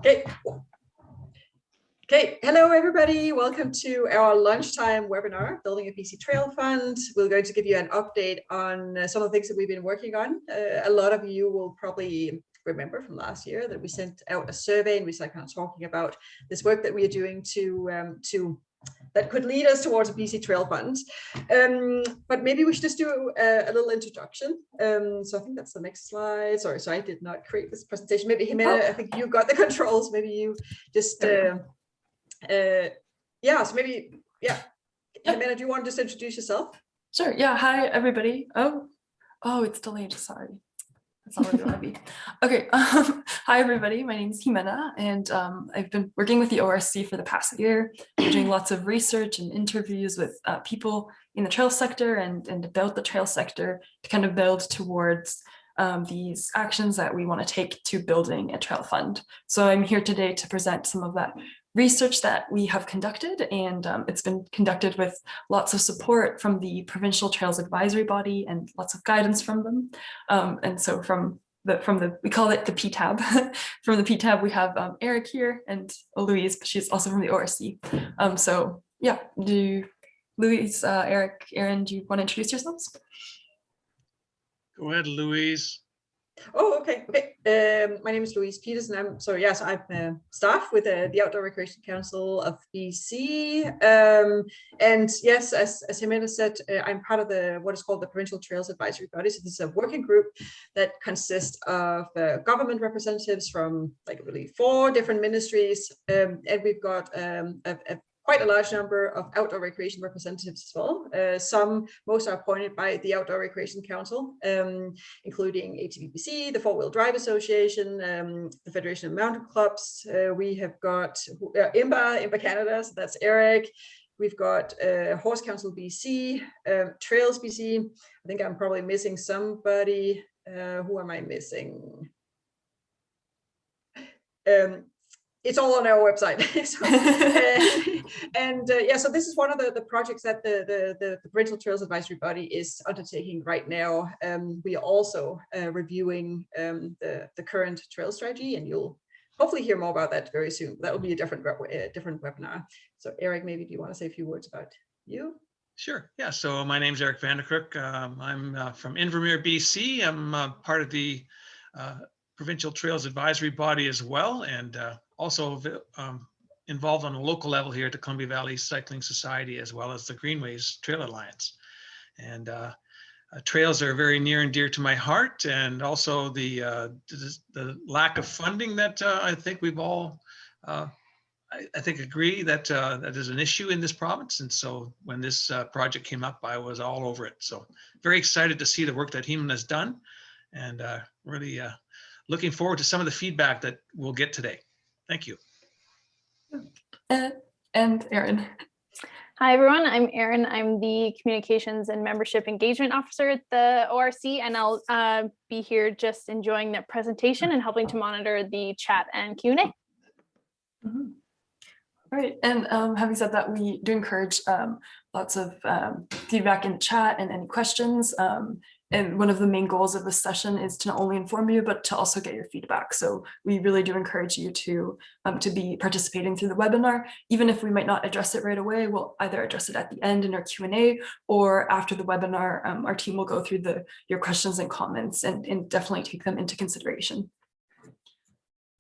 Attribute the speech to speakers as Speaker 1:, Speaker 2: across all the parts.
Speaker 1: Okay. Okay, hello everybody. Welcome to our lunchtime webinar, Building a BC Trail Fund. We're going to give you an update on some of the things that we've been working on. A lot of you will probably remember from last year that we sent out a survey and we started kind of talking about this work that we are doing to that could lead us towards a BC Trail Fund. But maybe we should just do a little introduction. So I think that's the next slide. Sorry, so I did not create this presentation. Maybe Jimena, I think you got the controls. Maybe you just so maybe Jimena, do you want to just introduce yourself?
Speaker 2: Sure. Yeah. Hi everybody. Oh, it's delayed. Sorry. That's not what you want to be. Okay. Hi everybody. My name is Jimena, and I've been working with the ORCBC for the past year. We're doing lots of research and interviews with people in the trail sector and about the trail sector to kind of build towards these actions that we want to take to building a trail fund. So I'm here today to present some of that research that we have conducted, and it's been conducted with lots of support from the Provincial Trails Advisory Body and lots of guidance from them. And so from the we call it the PTAB. From the PTAB we have Eric here and Louise, but she's also from the ORC. So yeah, Louise, Eric, Aaron, do you want to introduce yourselves?
Speaker 3: Go ahead, Louise.
Speaker 1: Oh, okay. My name is Louise Peterson. I'm staff with the Outdoor Recreation Council of BC. And yes, as Jimena said, I'm part of what is called the Provincial Trails Advisory Body. So this is a working group that consists of government representatives from really 4 different ministries. And we've got quite a large number of outdoor recreation representatives as well. Most are appointed by the Outdoor Recreation Council, including ATVBC, the Four-Wheel Drive Association, the Federation of Mountain Clubs. We have got IMBA Canada, so that's Eric. We've got Horse Council BC, Trails BC. I think I'm probably missing somebody. Who am I missing? It's all on our website. So this is one of the projects that the Provincial Trails Advisory Body is undertaking right now. We are also reviewing the current trail strategy, and you'll hopefully hear more about that very soon. That will be a different webinar. So Eric, maybe do you want to say a few words about you?
Speaker 3: Sure. Yeah. So my name is Eric Vanderkirk. I'm from Invermere, BC. I'm part of the Provincial Trails Advisory Body as well, and also involved on a local level here at the Columbia Valley Cycling Society, as well as the Greenways Trail Alliance. And trails are very near and dear to my heart, and also the lack of funding that I think we've all, I think, agree that that is an issue in this province. And so when this project came up, I was all over it. So very excited to see the work that Jimena has done, and really looking forward to some of the feedback that we'll get today. Thank you.
Speaker 2: And Erin.
Speaker 4: Hi, everyone. I'm Erin. I'm the Communications and Membership Engagement Officer at the ORC, and I'll be here just enjoying the presentation and helping to monitor the chat and Q&A.
Speaker 2: Mm-hmm. All right, and having said that, we do encourage lots of feedback in the chat and any questions. And one of the main goals of this session is to not only inform you, but to also get your feedback. So we really do encourage you to be participating through the webinar. Even if we might not address it right away, we'll either address it at the end in our Q&A, or after the webinar, our team will go through your questions and comments and definitely take them into consideration.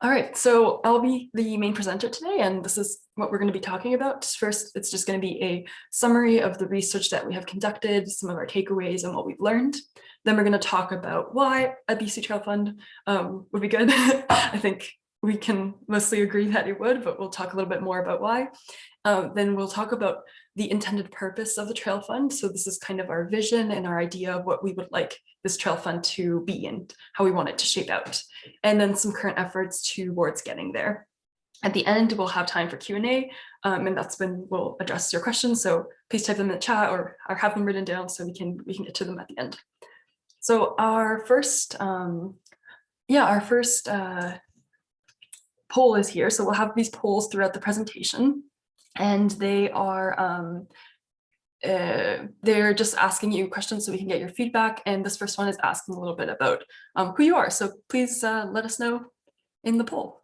Speaker 2: All right, so I'll be the main presenter today, and this is what we're going to be talking about. First, it's just going to be a summary of the research that we have conducted, some of our takeaways and what we've learned. Then we're going to talk about why a BC Trail Fund would be good. I think we can mostly agree that it would, but we'll talk a little bit more about why. Then we'll talk about the intended purpose of the Trail Fund. So this is kind of our vision and our idea of what we would like this Trail Fund to be and how we want it to shape out. And then some current efforts towards getting there. At the end, we'll have time for Q&A, and that's when we'll address your questions. So please type them in the chat or have them written down so we can get to them at the end. So our first poll is here. So we'll have these polls throughout the presentation, and they're just asking you questions so we can get your feedback. And this first one is asking a little bit about who you are. So please let us know in the poll.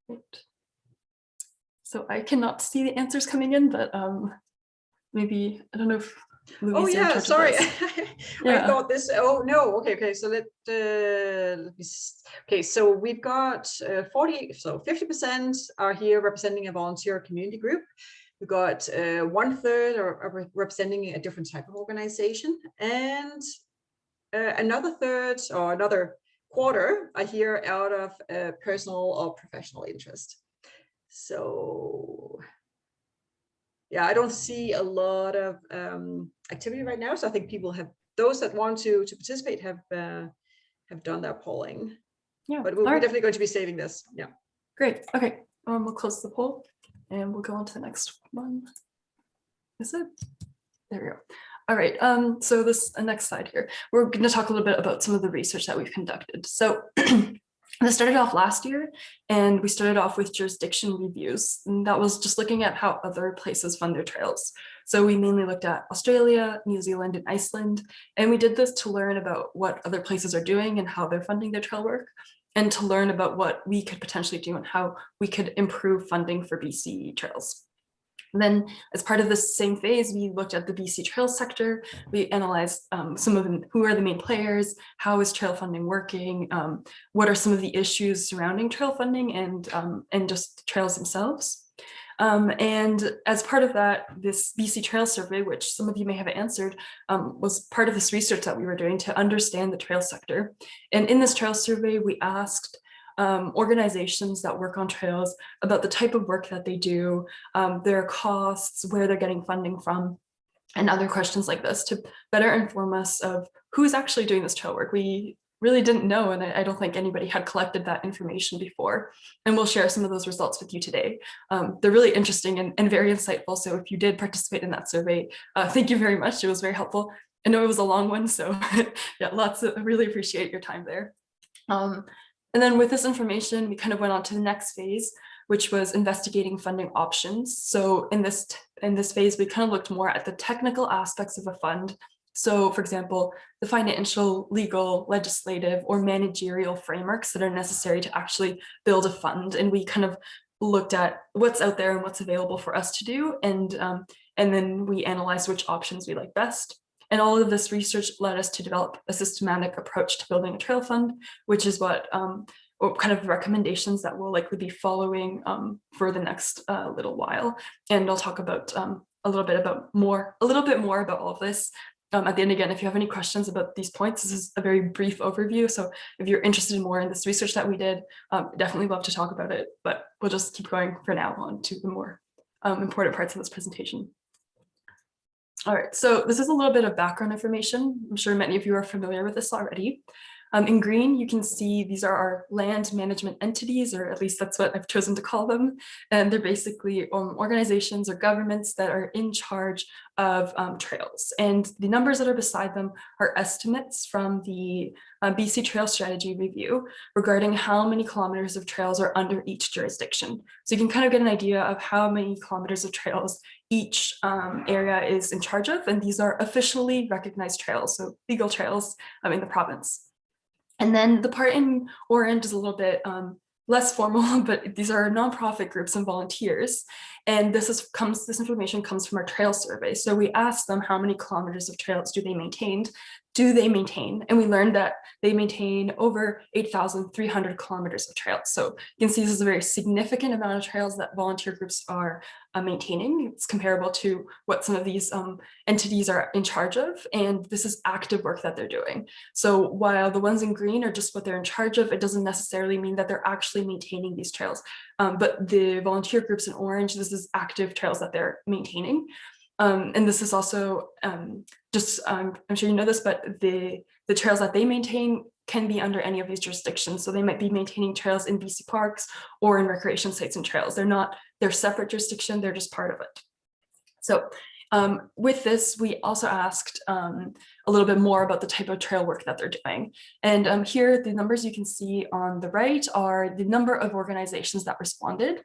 Speaker 2: Great. So I cannot see the answers coming in, but maybe, I don't know if Louise,
Speaker 1: Oh
Speaker 2: you're in
Speaker 1: yeah,
Speaker 2: charge of
Speaker 1: sorry.
Speaker 2: this.
Speaker 1: I
Speaker 2: Yeah.
Speaker 1: thought this. Oh no. Okay. So let me. Okay. So we've got 40. So 50% are here representing a volunteer community group. We've got 1/3 are representing a different type of organization, and another third or another quarter are here out of personal or professional interest. So yeah, I don't see a lot of activity right now. So I think people have, those that want to participate have done their polling.
Speaker 2: Yeah.
Speaker 1: But we're
Speaker 2: All right.
Speaker 1: definitely going to be saving this. Yeah.
Speaker 2: Great. Okay. We'll close the poll and we'll go on to the next one. Is it? There we go. All right. So this next slide here, we're going to talk a little bit about some of the research that we've conducted. So this started off last year, and we started off with jurisdiction reviews. And that was just looking at how other places fund their trails. So we mainly looked at Australia, New Zealand, and Iceland. And we did this to learn about what other places are doing and how they're funding their trail work, and to learn about what we could potentially do and how we could improve funding for BC trails. And then as part of this same phase, we looked at the BC trail sector. We analyzed some of them, who are the main players, how is trail funding working, what are some of the issues surrounding trail funding and just trails themselves. And as part of that, this BC Trail Survey, which some of you may have answered, was part of this research that we were doing to understand the trail sector. And in this trail survey, we asked organizations that work on trails about the type of work that they do, their costs, where they're getting funding from, and other questions like this to better inform us of who's actually doing this trail work. We really didn't know, and I don't think anybody had collected that information before. And we'll share some of those results with you today. They're really interesting and very insightful. So if you did participate in that survey, thank you very much. It was very helpful. I know it was a long one, so yeah, I really appreciate your time there. And then with this information, we kind of went on to the next phase, which was investigating funding options. So in this phase, we kind of looked more at the technical aspects of a fund. So for example, the financial, legal, legislative, or managerial frameworks that are necessary to actually build a fund. And we kind of looked at what's out there and what's available for us to do. And then we analyzed which options we like best. And all of this research led us to develop a systematic approach to building a trail fund, which is what kind of recommendations that we'll likely be following for the next little while. And I'll talk about a little bit more about all of this at the end. Again, if you have any questions about these points, this is a very brief overview. So if you're interested more in this research that we did, definitely love to talk about it, but we'll just keep going for now on to the more important parts of this presentation. All right, so this is a little bit of background information. I'm sure many of you are familiar with this already. In green, you can see these are our land management entities, or at least that's what I've chosen to call them. And they're basically organizations or governments that are in charge of trails. And the numbers that are beside them are estimates from the BC Trails Strategy review regarding how many kilometers of trails are under each jurisdiction. So you can kind of get an idea of how many kilometers of trails each area is in charge of. And these are officially recognized trails, so legal trails in the province. And then the part in orange is a little bit less formal, but these are nonprofit groups and volunteers. And this information comes from our trail survey. So we asked them how many kilometers of trails do they maintain? And we learned that they maintain over 8,300 kilometers of trails. So you can see this is a very significant amount of trails that volunteer groups are maintaining. It's comparable to what some of these entities are in charge of. And this is active work that they're doing. So while the ones in green are just what they're in charge of, it doesn't necessarily mean that they're actually maintaining these trails. But the volunteer groups in orange, this is active trails that they're maintaining. And this is also I'm sure you know this, but the trails that they maintain can be under any of these jurisdictions. So they might be maintaining trails in BC parks or in recreation sites and trails. They're separate jurisdiction, they're just part of it. So with this, we also asked a little bit more about the type of trail work that they're doing. And here, the numbers you can see on the right are the number of organizations that responded.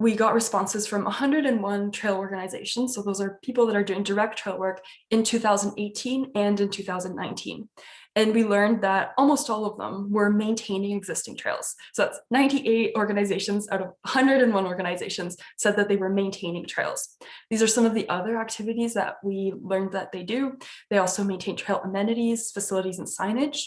Speaker 2: We got responses from 101 trail organizations. So those are people that are doing direct trail work in 2018 and in 2019. And we learned that almost all of them were maintaining existing trails. So that's 98 organizations out of 101 organizations said that they were maintaining trails. These are some of the other activities that we learned that they do. They also maintain trail amenities, facilities, and signage.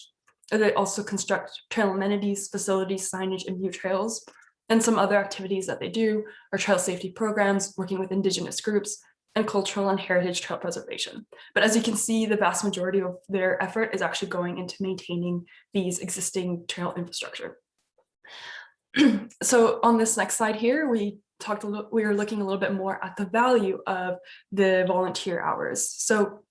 Speaker 2: They also construct trail amenities, facilities, signage, and new trails. And some other activities that they do are trail safety programs, working with Indigenous groups, and cultural and heritage trail preservation. But as you can see, the vast majority of their effort is actually going into maintaining these existing trail infrastructure. So on this next slide here, we were looking a little bit more at the value of the volunteer hours. So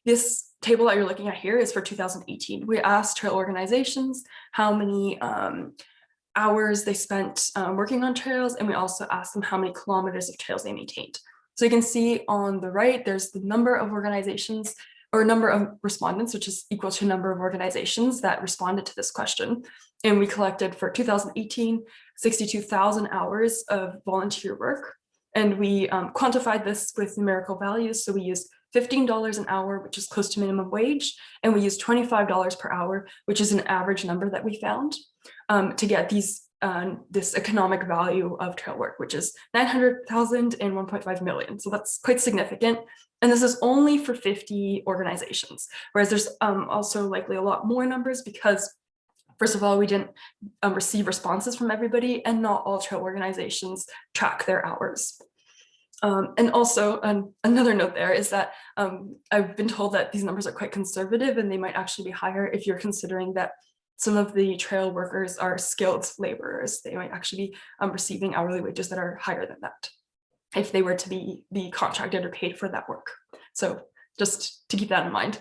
Speaker 2: this table that you're looking at here is for 2018. We asked trail organizations how many hours they spent working on trails, and we also asked them how many kilometers of trails they maintained. So you can see on the right, there's the number of organizations or number of respondents, which is equal to number of organizations that responded to this question. And we collected for 2018, 62,000 hours of volunteer work. And we quantified this with numerical values. So we used $15 an hour, which is close to minimum wage. And we used $25 per hour, which is an average number that we found to get these this economic value of trail work, which is 900,000 and 1.5 million. So that's quite significant. And this is only for 50 organizations, whereas there's also likely a lot more numbers because, first of all, we didn't receive responses from everybody, and not all trail organizations track their hours. And also another note there is that I've been told that these numbers are quite conservative, and they might actually be higher if you're considering that some of the trail workers are skilled laborers. They might actually be receiving hourly wages that are higher than that if they were to be contracted or paid for that work. So just to keep that in mind.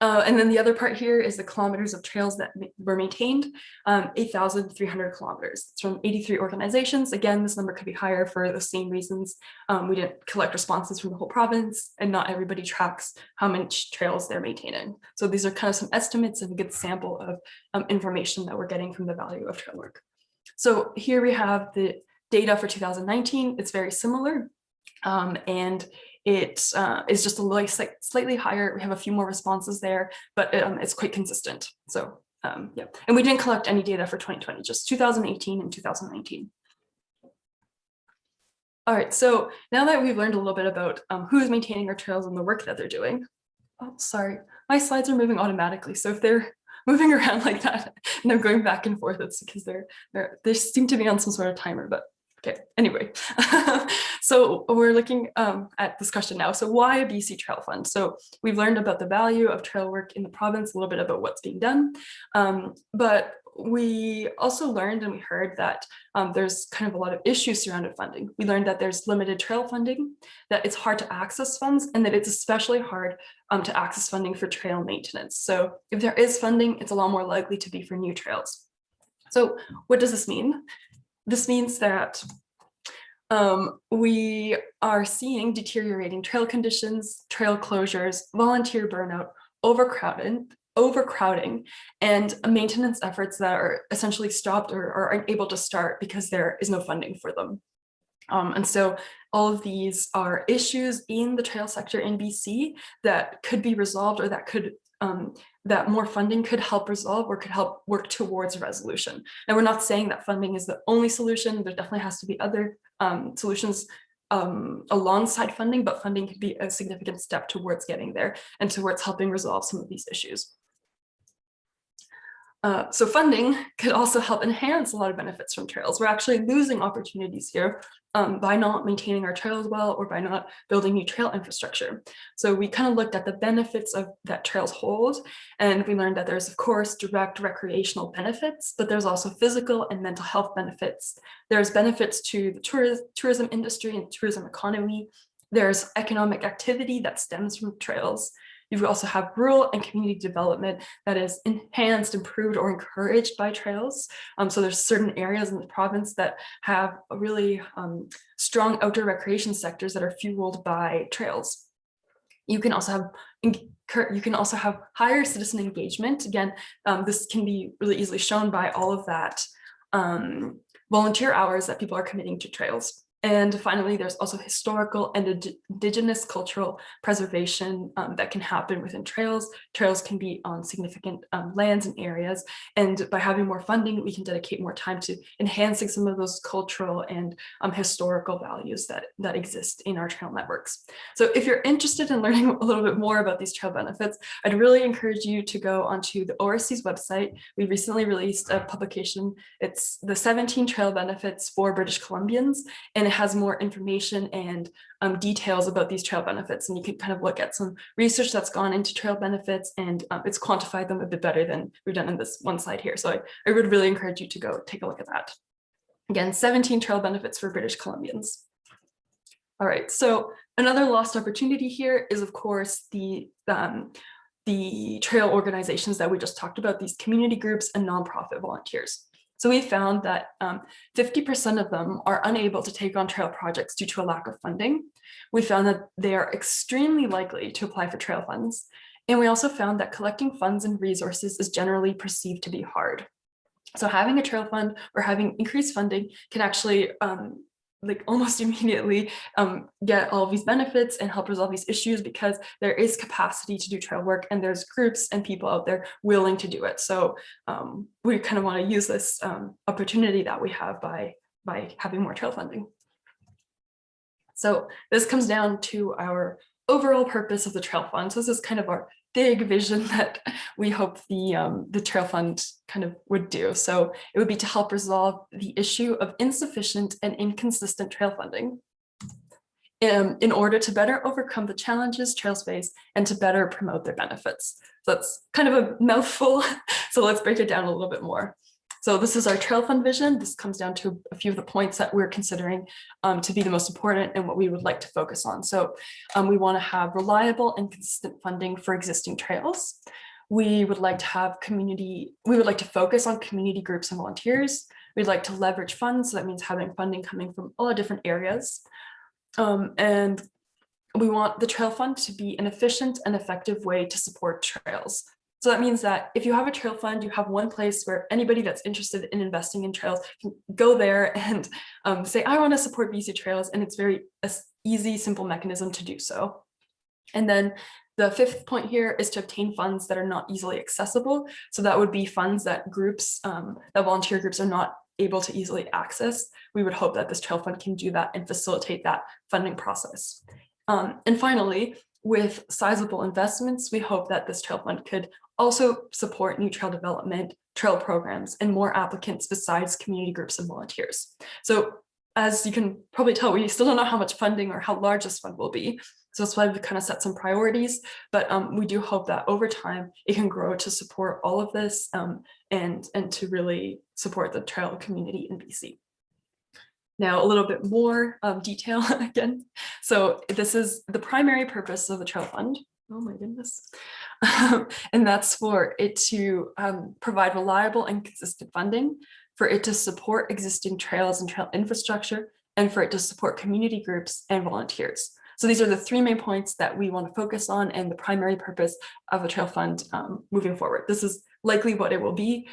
Speaker 2: And then the other part here is the kilometers of trails that were maintained, 8,300 kilometers. It's from 83 organizations. Again, this number could be higher for the same reasons. We didn't collect responses from the whole province, and not everybody tracks how many trails they're maintaining. So these are kind of some estimates and a good sample of information that we're getting from the value of trail work. So here we have the data for 2019. It's very similar. And it is just slightly higher. We have a few more responses there, but it's quite consistent. So yeah, and we didn't collect any data for 2020, just 2018 and 2019. All right, so now that we've learned a little bit about who is maintaining our trails and the work that they're doing. Oh, sorry, my slides are moving automatically. So if they're moving around like that and I'm going back and forth, it's because they seem to be on some sort of timer, but okay, anyway, so we're looking at this question now. So why a BC Trail Fund? So we've learned about the value of trail work in the province, a little bit about what's being done, but we also learned and we heard that there's kind of a lot of issues surrounding funding. We learned that there's limited trail funding, that it's hard to access funds, and that it's especially hard to access funding for trail maintenance. So if there is funding, it's a lot more likely to be for new trails. So what does this mean? This means that we are seeing deteriorating trail conditions, trail closures, volunteer burnout, overcrowding, and maintenance efforts that are essentially stopped or are unable to start because there is no funding for them. And so all of these are issues in the trail sector in BC that could be resolved, or that could that more funding could help resolve or could help work towards a resolution. And we're not saying that funding is the only solution. There definitely has to be other solutions alongside funding, but funding could be a significant step towards getting there and towards helping resolve some of these issues. So funding could also help enhance a lot of benefits from trails. We're actually losing opportunities here by not maintaining our trails well, or by not building new trail infrastructure. So we kind of looked at the benefits that trails hold, and we learned that there's, of course, direct recreational benefits, but there's also physical and mental health benefits. There's benefits to the tourism industry and tourism economy. There's economic activity that stems from trails. You also have rural and community development that is enhanced, improved, or encouraged by trails. So there's certain areas in the province that have a really strong outdoor recreation sectors that are fueled by trails. You can also have higher citizen engagement. Again, this can be really easily shown by all of that volunteer hours that people are committing to trails. And finally, there's also historical and indigenous cultural preservation that can happen within trails. Trails can be on significant lands and areas. And by having more funding, we can dedicate more time to enhancing some of those cultural and historical values that exist in our trail networks. So if you're interested in learning a little bit more about these trail benefits, I'd really encourage you to go onto the ORC's website. We recently released a publication. It's the 17 trail benefits for British Columbians, and it has more information and details about these trail benefits. And you can kind of look at some research that's gone into trail benefits, and it's quantified them a bit better than we've done in this one slide here. So I would really encourage you to go take a look at that. Again, 17 trail benefits for British Columbians. All right, so another lost opportunity here is, of course, the trail organizations that we just talked about, these community groups and nonprofit volunteers. So we found that 50% of them are unable to take on trail projects due to a lack of funding. We found that they are extremely likely to apply for trail funds. And we also found that collecting funds and resources is generally perceived to be hard. So having a trail fund or having increased funding can actually like almost immediately get all of these benefits and help resolve these issues, because there is capacity to do trail work and there's groups and people out there willing to do it. So we kind of want to use this opportunity that we have by having more trail funding. So this comes down to our overall purpose of the trail fund. So this is kind of our big vision that we hope the trail fund kind of would do. So it would be to help resolve the issue of insufficient and inconsistent trail funding in order to better overcome the challenges trails face and to better promote their benefits. So that's kind of a mouthful. So let's break it down a little bit more. So this is our trail fund vision. This comes down to a few of the points that we're considering to be the most important and what we would like to focus on. So we want to have reliable and consistent funding for existing trails. We would like to have we would like to focus on community groups and volunteers. We'd like to leverage funds. So that means having funding coming from all different areas. And we want the trail fund to be an efficient and effective way to support trails. So that means that if you have a trail fund, you have one place where anybody that's interested in investing in trails can go there and say, I want to support BC Trails. And it's very easy, simple mechanism to do so. And then the fifth point here is to obtain funds that are not easily accessible. So that would be funds that groups, that volunteer groups are not able to easily access. We would hope that this trail fund can do that and facilitate that funding process. And finally, with sizable investments, we hope that this trail fund could also support new trail development, trail programs, and more applicants besides community groups and volunteers. So as you can probably tell, we still don't know how much funding or how large this fund will be. So that's why we've kind of set some priorities, but we do hope that over time it can grow to support all of this and to really support the trail community in BC. Now, a little bit more detail again. So this is the primary purpose of the trail fund. Oh my goodness. And that's for it to provide reliable and consistent funding, for it to support existing trails and trail infrastructure, and for it to support community groups and volunteers. So these are the three main points that we want to focus on and the primary purpose of the trail fund moving forward. This is likely what it will be.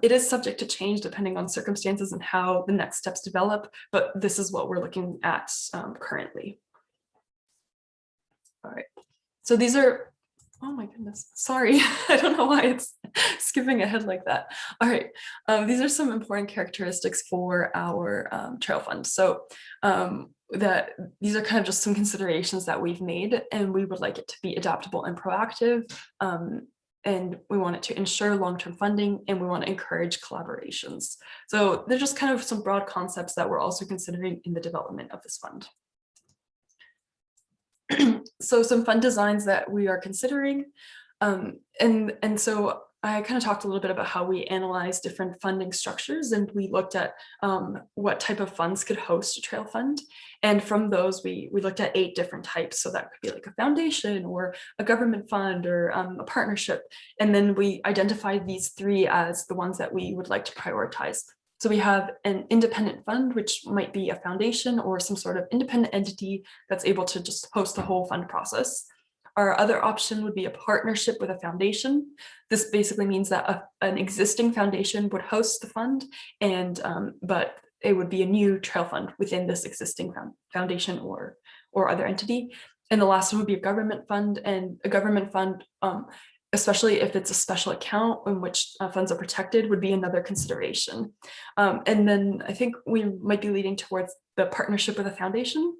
Speaker 2: It is subject to change depending on circumstances and how the next steps develop, but this is what we're looking at currently. All right, so these are, oh my goodness, sorry, I don't know why it's skipping ahead like that. All right, these are some important characteristics for our trail fund. So that these are kind of just some considerations that we've made, and we would like it to be adaptable and proactive. And we want it to ensure long-term funding, and we want to encourage collaborations. So they're just kind of some broad concepts that we're also considering in the development of this fund. So some fund designs that we are considering. And so I kind of talked a little bit about how we analyze different funding structures, and we looked at what type of funds could host a trail fund. And from those, we looked at 8 different types. So that could be like a foundation or a government fund or a partnership. And then we identified these 3 as the ones that we would like to prioritize. So we have an independent fund, which might be a foundation or some sort of independent entity that's able to just host the whole fund process. Our other option would be a partnership with a foundation. This basically means that an existing foundation would host the fund, and but it would be a new trail fund within this existing foundation or other entity. And the last one would be a government fund, and a government fund, especially if it's a special account in which funds are protected, would be another consideration. And then I think we might be leading towards the partnership with a foundation,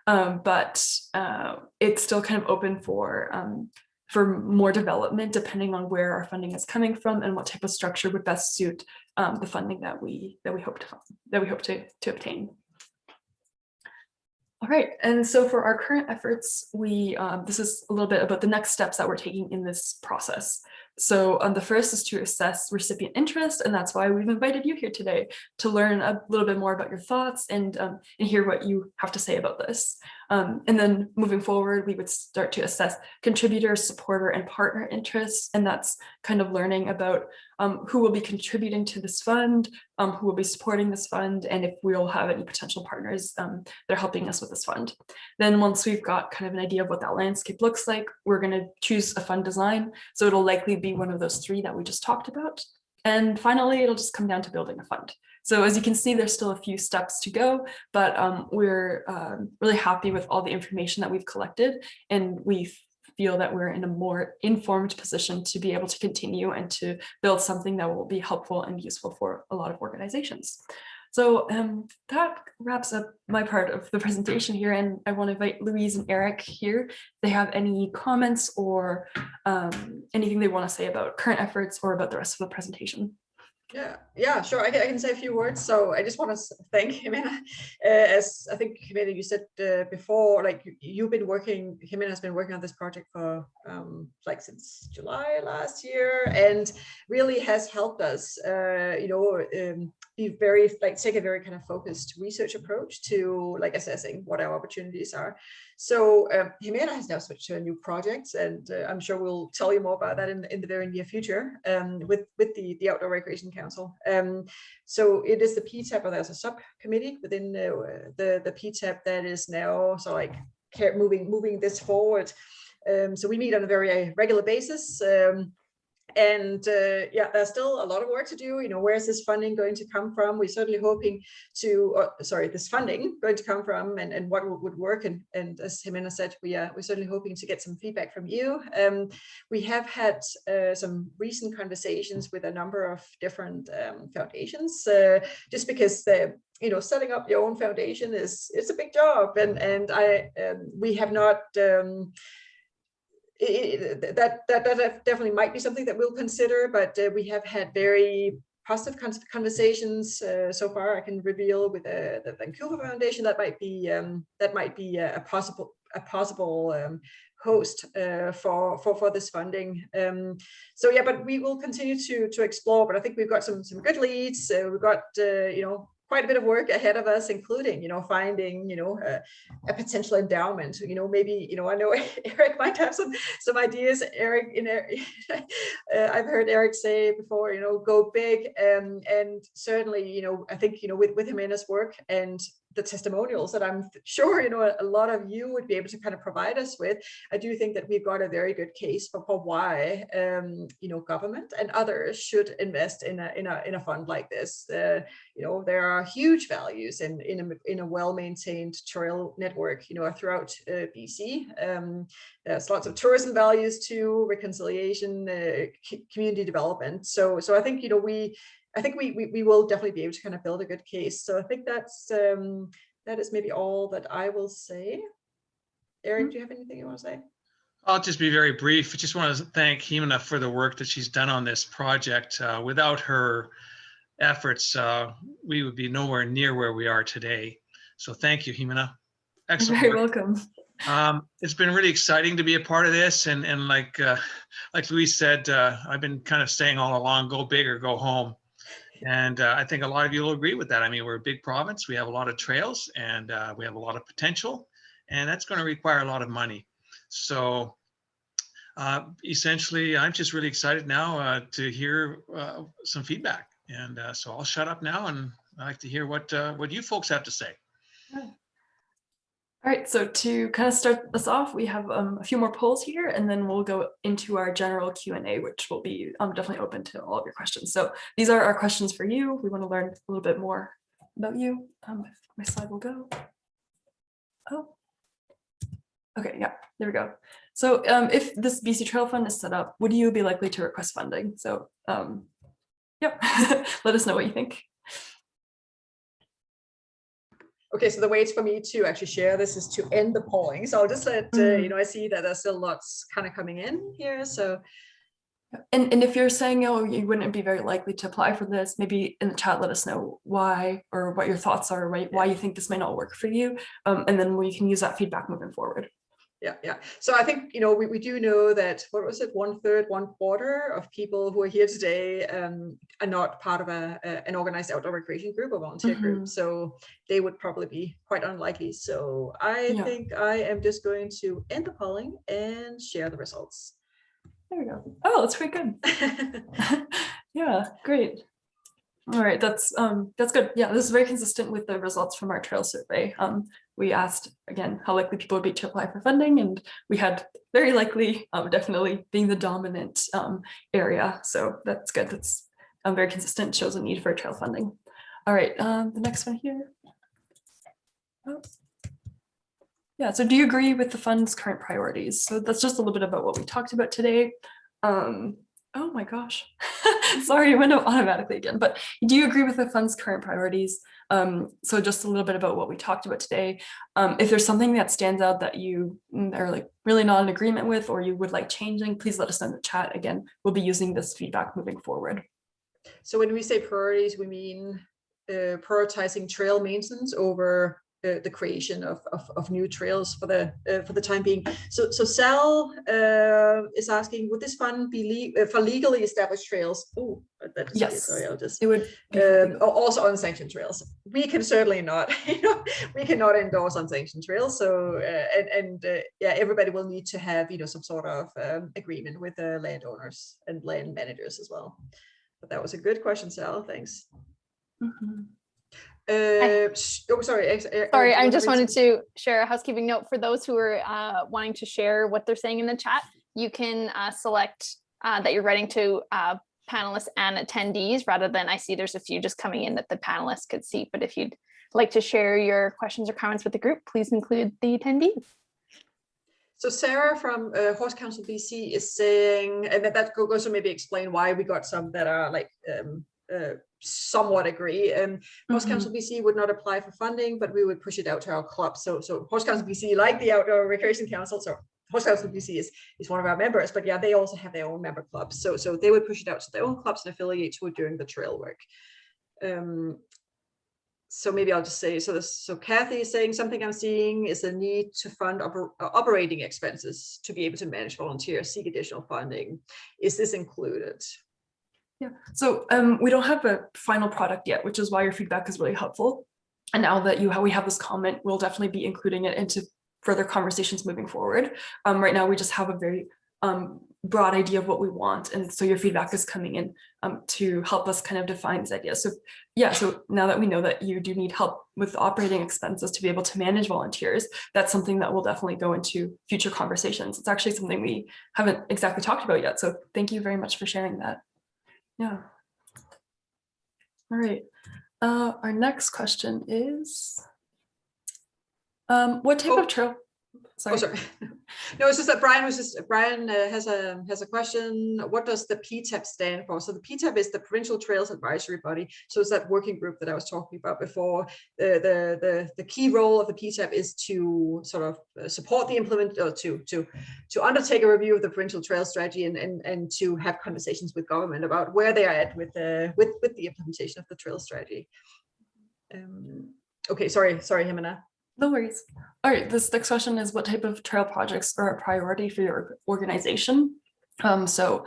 Speaker 2: but it's still kind of open for more development, depending on where our funding is coming from and what type of structure would best suit the funding that we hope to obtain. All right, and so for our current efforts, this is a little bit about the next steps that we're taking in this process. So the first is to assess recipient interest, and that's why we've invited you here today to learn a little bit more about your thoughts and hear what you have to say about this. And then moving forward, we would start to assess contributor, supporter, and partner interests, and that's kind of learning about who will be contributing to this fund, who will be supporting this fund, and if we'll have any potential partners that are helping us with this fund. Then once we've got kind of an idea of what that landscape looks like, we're going to choose a fund design. So it'll likely be one of those three that we just talked about. And finally, it'll just come down to building a fund. So as you can see, there's still a few steps to go, but we're really happy with all the information that we've collected, and we feel that we're in a more informed position to be able to continue and to build something that will be helpful and useful for a lot of organizations. So that wraps up my part of the presentation here, and I want to invite Louise and Eric here if they have any comments or anything they want to say about current efforts or about the rest of the presentation.
Speaker 1: Yeah, sure. I can say a few words. So I just want to thank Jimena. As I think, Jimena, you said before, like Jimena has been working on this project for like since July last year, and really has helped us, be very take a very kind of focused research approach to like assessing what our opportunities are. So Jimena has now switched to a new project, and I'm sure we'll tell you more about that in the very near future with the Outdoor Recreation Council. So it is the PTAP, or there's a subcommittee within the PTAP that is now moving this forward. So we meet on a very regular basis. And there's still a lot of work to do. Where's this funding going to come from? We're certainly hoping this funding going to come from, and what would work. And as Jimena said, we're certainly hoping to get some feedback from you. We have had some recent conversations with a number of different foundations, just because setting up your own foundation it's a big job, and we have not. That definitely might be something that we'll consider, but we have had very positive conversations so far. I can reveal with the Vancouver Foundation that might be a possible host for this funding. But we will continue to explore. But I think we've got some good leads. We've got quite a bit of work ahead of us, including, finding, a potential endowment. Maybe, I know Eric might have some ideas. Eric, I've heard Eric say before, go big, and certainly, I think, with Jimena's work and the testimonials that I'm sure, a lot of you would be able to kind of provide us with, I do think that we've got a very good case for why, government and others should invest in a fund like this. There are huge values in a well-maintained trail network, throughout BC. There's lots of tourism values too, reconciliation, community development. So I think, I think we will definitely be able to kind of build a good case. So I think that is maybe all that I will say. Eric, do you have anything you want to say?
Speaker 3: I'll just be very brief. I just want to thank Jimena for the work that she's done on this project. Without her efforts, we would be nowhere near where we are today. So thank you, Jimena. Excellent.
Speaker 2: You're very welcome.
Speaker 3: It's been really exciting to be a part of this, and like Louise said, I've been kind of saying all along, go big or go home. And I think a lot of you will agree with that. I mean, we're a big province. We have a lot of trails, and we have a lot of potential, and that's going to require a lot of money. So essentially, I'm just really excited now to hear some feedback. And so I'll shut up now, and I'd like to hear what you folks have to say.
Speaker 2: All right, so to kind of start this off, we have a few more polls here, and then we'll go into our general Q&A, which will be definitely open to all of your questions. So these are our questions for you. We want to learn a little bit more about you. If my slide will go. Oh, okay, yeah, there we go. So if this BC Trail Fund is set up, would you be likely to request funding? So yep, let us know what you think.
Speaker 1: Okay, so the ways for me to actually share this is to end the polling. So I'll just let, I see that there's still lots kind of coming in here. So.
Speaker 2: And if you're saying, oh, you wouldn't be very likely to apply for this, maybe in the chat, let us know why or what your thoughts are, right? Why you think this may not work for you. And then we can use that feedback moving forward.
Speaker 1: Yeah. So I think, we do know that, what was it, 1/3, 1/4 of people who are here today are not part of an organized outdoor recreation group or volunteer group. So they would probably be quite unlikely. So I think I am just going to end the polling and share the results.
Speaker 2: There we go. Oh, that's pretty good. Yeah, great. All right, that's good. Yeah, this is very consistent with the results from our trail survey. We asked again how likely people would be to apply for funding, and we had very likely, definitely being the dominant area. So that's good. That's very consistent. Shows a need for trail funding. All right, the next one here. Oh. Yeah. So, do you agree with the fund's current priorities? So that's just a little bit about what we talked about today. Oh my gosh, sorry, it went out automatically again, but do you agree with the fund's current priorities? So just a little bit about what we talked about today. If there's something that stands out that you are like really not in agreement with, or you would like changing, please let us know in the chat. Again, we'll be using this feedback moving forward.
Speaker 1: So when we say priorities, we mean prioritizing trail maintenance over the creation of new trails for the time being. So Sal is asking, would this fund be for legally established trails? Oh, that is
Speaker 2: yes.
Speaker 1: Sorry, I'll just.
Speaker 2: It would be
Speaker 1: also unsanctioned trails. We can certainly not. We cannot endorse unsanctioned trails. So everybody will need to have some sort of agreement with the landowners and land managers as well. But that was a good question, Sal. Thanks.
Speaker 4: Sorry, I just wanted to share a housekeeping note for those who are wanting to share what they're saying in the chat. You can select that you're writing to panelists and attendees, rather than, I see there's a few just coming in that the panelists could see, but if you'd like to share your questions or comments with the group, please include the attendees.
Speaker 1: So Sarah from Horse Council BC is saying, and that goes to maybe explain why we got some that are like somewhat agree. Horse Council BC would not apply for funding, but we would push it out to our club. So Horse Council BC, like the Outdoor Recreation Council, so Horse Council BC is one of our members, but yeah, they also have their own member clubs. So they would push it out to their own clubs and affiliates who are doing the trail work. So maybe I'll just say, so Kathy is saying, something I'm seeing is a need to fund operating expenses to be able to manage volunteers, seek additional funding. Is this included?
Speaker 2: Yeah, so we don't have a final product yet, which is why your feedback is really helpful. And now that we have this comment, we'll definitely be including it into further conversations moving forward. Right now, we just have a very broad idea of what we want. And so your feedback is coming in to help us kind of define these ideas. So yeah, so now that we know that you do need help with operating expenses to be able to manage volunteers, that's something that will definitely go into future conversations. It's actually something we haven't exactly talked about yet. So thank you very much for sharing that. Yeah. All right. Our next question is, what type of trail? Sorry.
Speaker 1: Oh, sorry. No, it's just that Brian has a question. What does the PTAB stand for? So the PTAB is the Provincial Trails Advisory Body. So it's that working group that I was talking about before. The key role of the PTAB is to sort of support the to undertake a review of the Provincial Trails Strategy and to have conversations with government about where they are at with the implementation of the trail strategy. Okay, sorry, Himana.
Speaker 2: No worries. All right, this next question is, what type of trail projects are a priority for your organization? We want to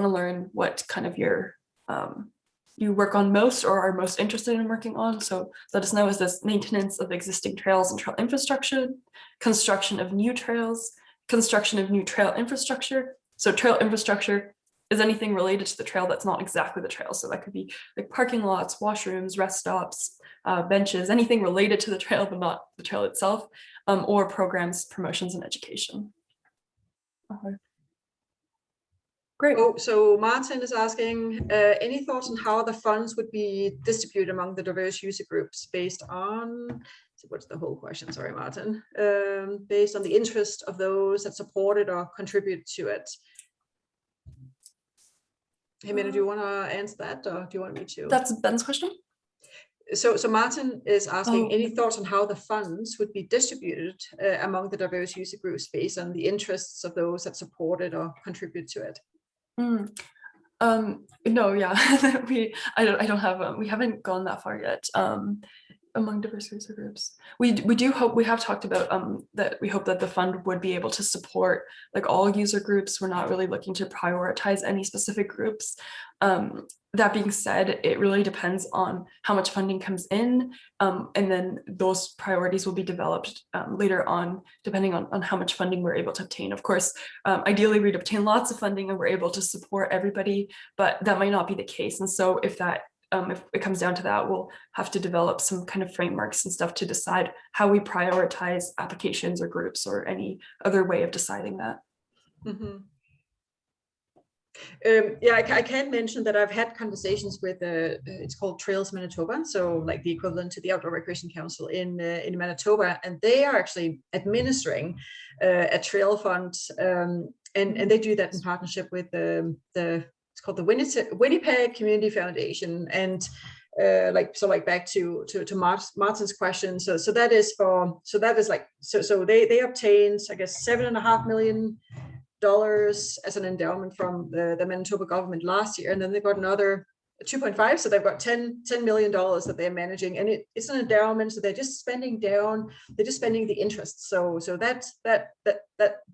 Speaker 2: learn what kind of you work on most or are most interested in working on. So let us know, is this maintenance of existing trails and trail infrastructure, construction of new trails, construction of new trail infrastructure? So trail infrastructure is anything related to the trail that's not exactly the trail. So that could be like parking lots, washrooms, rest stops, benches, anything related to the trail but not the trail itself, or programs, promotions, and education. Great.
Speaker 1: Oh, so Martin is asking, any thoughts on how the funds would be distributed among the diverse user groups based on, so what's the whole question? Sorry, Martin. Based on the interest of those that supported or contribute to it. Hey, Mina, do you want to answer that, or do you want me to?
Speaker 2: That's Ben's question.
Speaker 1: So Martin is asking, any
Speaker 2: Oh.
Speaker 1: thoughts on how the funds would be distributed among the diverse user groups based on the interests of those that supported or contribute to it?
Speaker 2: No, yeah, I don't have we haven't gone that far yet. Among diverse user groups, we do hope, we have talked about that we hope that the fund would be able to support like all user groups. We're not really looking to prioritize any specific groups. That being said, it really depends on how much funding comes in, and then those priorities will be developed later on, depending on how much funding we're able to obtain. Of course, ideally we'd obtain lots of funding and we're able to support everybody, but that might not be the case. And so if it comes down to that, we'll have to develop some kind of frameworks and stuff to decide how we prioritize applications or groups or any other way of deciding that.
Speaker 1: Mm-hmm. Yeah, I can mention that I've had conversations with it's called Trails Manitoba, so like the equivalent to the Outdoor Recreation Council in Manitoba, and they are actually administering a trail fund, and they do that in partnership with the it's called the Winnipeg Community Foundation, and back to Martin's question. So that is they obtained, I guess, $7.5 million as an endowment from the Manitoba government last year, and then they got another 2.5, so they've got $10 million that they're managing, and it's an endowment, so they're just spending the interest. So that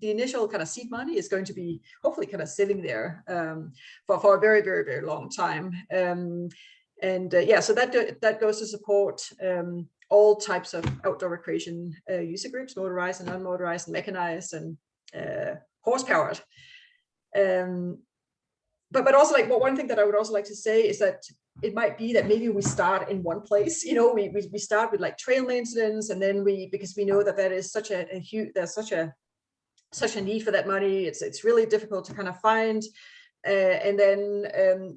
Speaker 1: the initial kind of seed money is going to be hopefully kind of sitting there for a very, very, very long time. So that goes to support all types of outdoor recreation user groups, motorized and unmotorized, and mechanized and horse-powered. But also, like, one thing that I would also like to say is that it might be that maybe we start in one place. You know, we start with like trail maintenance, and then because we know that is such a huge, there's such a need for that money. It's really difficult to kind of find, and then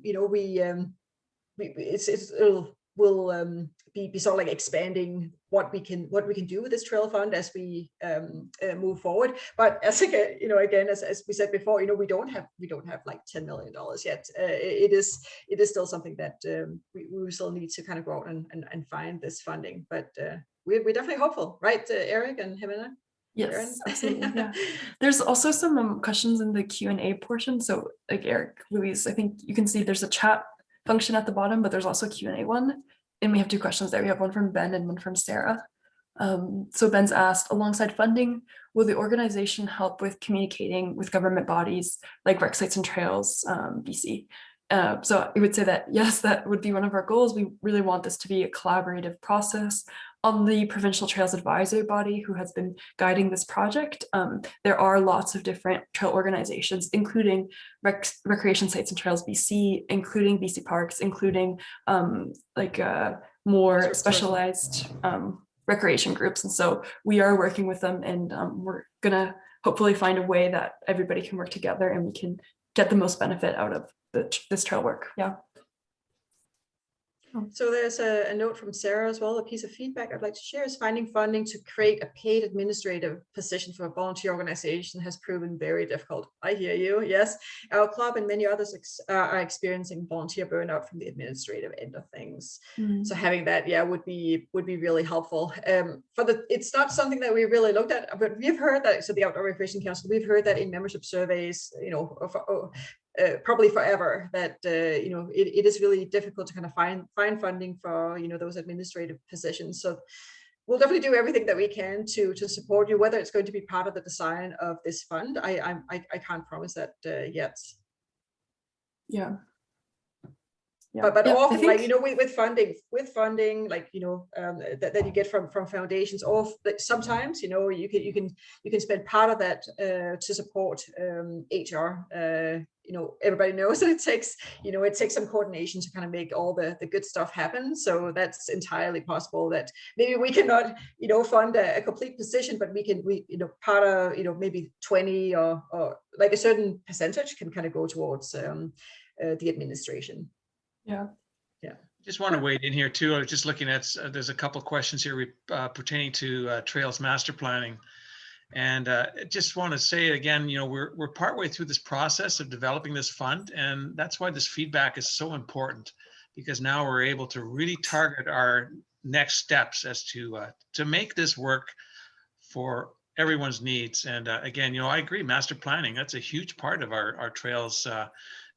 Speaker 1: we'll be sort of like expanding what we can do with this trail fund as we move forward. But as again, as we said before, we don't have like $10 million yet. It is still something that we still need to kind of go out and find this funding. But we're definitely hopeful, right, Eric and Jimena?
Speaker 2: Yes, absolutely. Yeah. There's also some questions in the Q&A portion. So like Eric, Louise, I think you can see there's a chat function at the bottom, but there's also a Q&A one. And we have two questions there. We have one from Ben and one from Sarah. So Ben's asked, alongside funding, will the organization help with communicating with government bodies like Rec Sites and Trails BC? So I would say that, yes, that would be one of our goals. We really want this to be a collaborative process. On the Provincial Trails Advisory Body, who has been guiding this project, there are lots of different trail organizations, including Recreation Sites and Trails BC, including BC Parks, including more specialized recreation groups. And so we are working with them, and we're gonna hopefully find a way that everybody can work together and we can get the most benefit out of this trail work. Yeah.
Speaker 1: So there's a note from Sarah as well. A piece of feedback I'd like to share is finding funding to create a paid administrative position for a volunteer organization has proven very difficult. I hear you. Yes, our club and many others are experiencing volunteer burnout from the administrative end of things. So having that, would be really helpful. It's not something that we really looked at, but we've heard that. So the Outdoor Recreation Council, we've heard that in membership surveys, probably forever, that it is really difficult to kind of find funding for those administrative positions. So we'll definitely do everything that we can to support you. Whether it's going to be part of the design of this fund, I can't promise that yet.
Speaker 2: Yeah. Yeah.
Speaker 1: But
Speaker 2: Yeah, I
Speaker 1: often, like,
Speaker 2: think-
Speaker 1: with funding, like, that you get from foundations, or sometimes, you can spend part of that to support HR. Everybody knows that it takes some coordination to kind of make all the good stuff happen. So that's entirely possible that maybe we cannot, fund a complete position, but we part of, maybe 20 or like a certain percentage can kind of go towards the administration.
Speaker 2: Yeah.
Speaker 3: Just want to wade in here too. I was just looking at, there's a couple questions here pertaining to trails master planning. And just want to say again, we're partway through this process of developing this fund. And that's why this feedback is so important, because now we're able to really target our next steps as to make this work for everyone's needs. And again, I agree, master planning, that's a huge part of our trails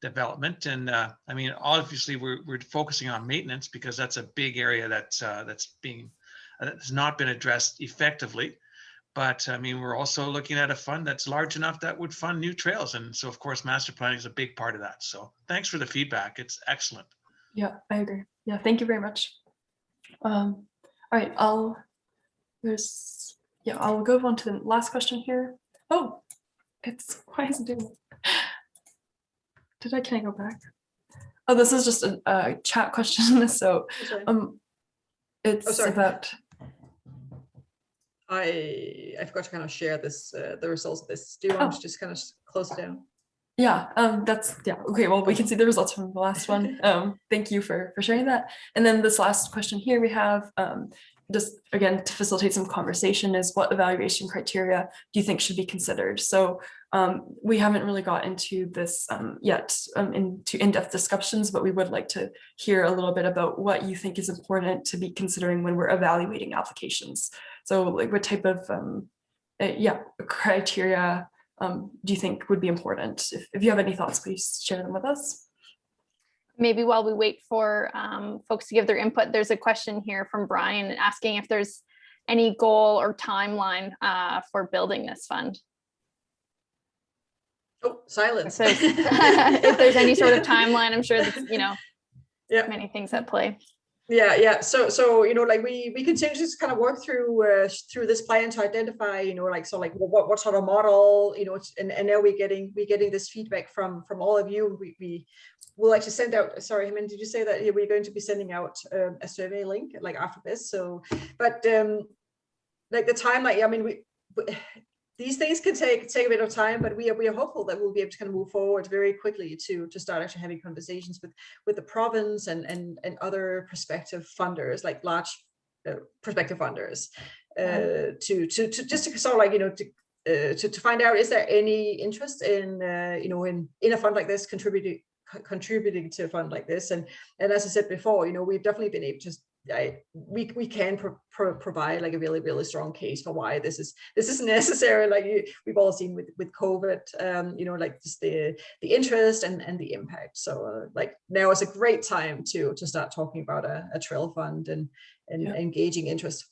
Speaker 3: development. And I mean, obviously we're focusing on maintenance because that's a big area that's not been addressed effectively. But I mean, we're also looking at a fund that's large enough that would fund new trails. And so of course, master planning is a big part of that. So thanks for the feedback. It's excellent.
Speaker 2: Yeah, I agree. Yeah, thank you very much. All right, I'll go on to the last question here. Oh, why is it doing it? Can I go back? Oh, this is just a chat question. So it's about.
Speaker 1: I forgot to kind of share this, the results of this. Do you want to just kind of close it down?
Speaker 2: Yeah, okay, well, we can see the results from the last one. Thank you for sharing that. And then this last question here we have, just again to facilitate some conversation, is what evaluation criteria do you think should be considered? So we haven't really got into this yet, into in-depth discussions, but we would like to hear a little bit about what you think is important to be considering when we're evaluating applications. So like what type of criteria do you think would be important? If you have any thoughts, please share them with us.
Speaker 4: Maybe while we wait for folks to give their input, there's a question here from Brian asking if there's any goal or timeline for building this fund.
Speaker 1: Oh, silence.
Speaker 4: So if there's any sort of timeline, I'm sure that's, many things at play.
Speaker 1: Yeah. So like we continue to kind of work through this plan to identify, what sort of model, and now we're getting this feedback from all of you. We will like to send out. Sorry, Hemant, did you say that we're going to be sending out a survey link like after this? So, but like the timeline, I mean, these things can take a bit of time, but we are hopeful that we'll be able to kind of move forward very quickly to start actually having conversations with the province and other prospective funders, like large prospective funders, to just to sort of like to find out, is there any interest in in a fund like this, contributing to a fund like this. And as I said before, we've definitely been able to we can provide like a really, really strong case for why this is necessary. Like we've all seen with COVID, like just the interest and the impact. So like now is a great time to start talking about a trail fund and engaging interest.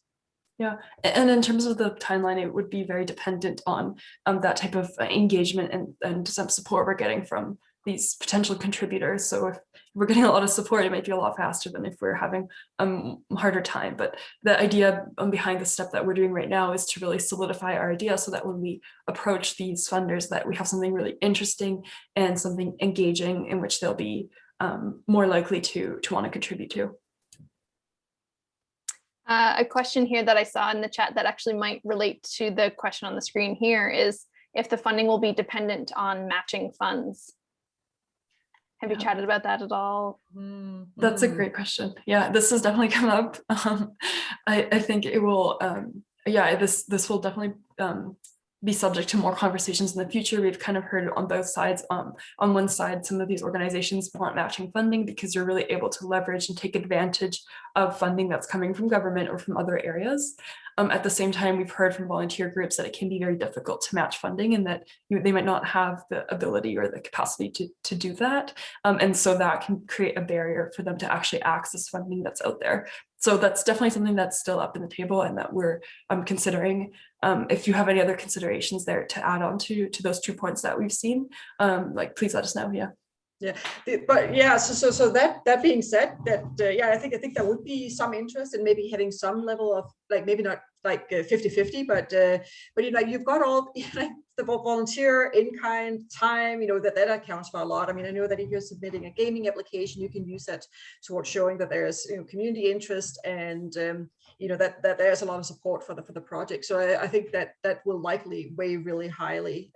Speaker 2: Yeah, and in terms of the timeline, it would be very dependent on that type of engagement and some support we're getting from these potential contributors. So if we're getting a lot of support, it might be a lot faster than if we're having a harder time. But the idea behind the step that we're doing right now is to really solidify our idea so that when we approach these funders, that we have something really interesting and something engaging in which they'll be more likely to want to contribute to.
Speaker 4: A question here that I saw in the chat that actually might relate to the question on the screen here is if the funding will be dependent on matching funds. Have you chatted about that at all?
Speaker 2: That's a great question. Yeah, this has definitely come up. I think it will, this will definitely be subject to more conversations in the future. We've kind of heard on both sides. On one side, some of these organizations want matching funding because you're really able to leverage and take advantage of funding that's coming from government or from other areas. At the same time, we've heard from volunteer groups that it can be very difficult to match funding and that they might not have the ability or the capacity to do that. And so that can create a barrier for them to actually access funding that's out there. So that's definitely something that's still up in the table and that we're considering. If you have any other considerations there to add on to those 2 points that we've seen, like please let us know. Yeah.
Speaker 1: Yeah, but yeah, so that being said, that yeah, I think there would be some interest in maybe having some level of, like, maybe not like 50-50, but you know, like, you've got all like the volunteer in-kind time, you know, that accounts for a lot. I mean, I know that if you're submitting a gaming application, you can use that towards showing that there's, you know, community interest, and you know, that there's a lot of support for the project. So I think that will likely weigh really highly